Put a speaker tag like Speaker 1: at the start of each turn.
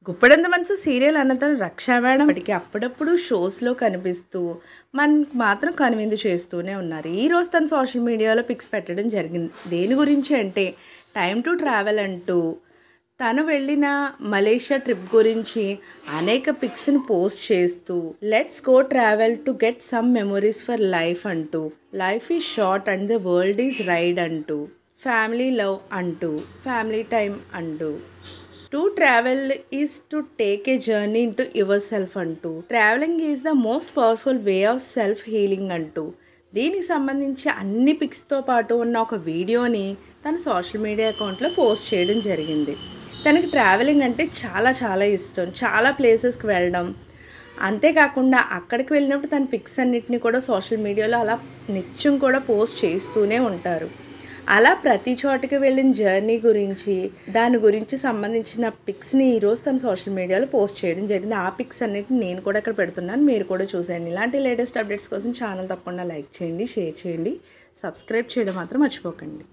Speaker 1: గుప్పడంత మనసు సీరియల్ అనంతరం రక్షా మేడం అప్పుడప్పుడు షోస్లో కనిపిస్తూ మనకు మాత్రం కనువిందు చేస్తూనే ఉన్నారు. ఈరోజు తను సోషల్ మీడియాలో పిక్స్ పెట్టడం జరిగింది. దేని గురించి అంటే టైమ్ టు ట్రావెల్ అంటూ తను వెళ్ళిన మలేషియా ట్రిప్ గురించి అనేక పిక్స్ని పోస్ట్ చేస్తూ let's go travel to get some memories for life అంటూ, life is short and the world is ride అంటూ, ఫ్యామిలీ లవ్ అంటూ, ఫ్యామిలీ టైం అంటూ, to travel is to take a journey into your self అంటూ, travelling is the most powerful way of self healing అంటూ దీనికి సంబంధించి అన్ని పిక్స్తో పాటు ఉన్న ఒక వీడియోని తన సోషల్ మీడియా అకౌంట్లో పోస్ట్ చేయడం జరిగింది. తనకి ట్రావెలింగ్ అంటే చాలా చాలా ఇష్టం, చాలా ప్లేసెస్కి వెళ్ళడం. అంతేకాకుండా అక్కడికి వెళ్ళినప్పుడు తన పిక్స్ అన్నిటిని కూడా సోషల్ మీడియాలో అలా నిత్యం కూడా పోస్ట్ చేస్తూనే ఉంటారు. అలా ప్రతి చోటకి వెళ్ళిన జర్నీ గురించి దాని గురించి సంబంధించిన పిక్స్ని ఈరోజు తన సోషల్ మీడియాలో పోస్ట్ చేయడం జరిగింది. ఆ పిక్స్ అన్నిటిని నేను కూడా ఇక్కడ పెడుతున్నాను, మీరు కూడా చూసేయండి. ఇలాంటి లేటెస్ట్ అప్డేట్స్ కోసం ఛానల్ తప్పకుండా లైక్ చేయండి, షేర్ చేయండి, సబ్స్క్రైబ్ చేయడం మాత్రం మర్చిపోకండి.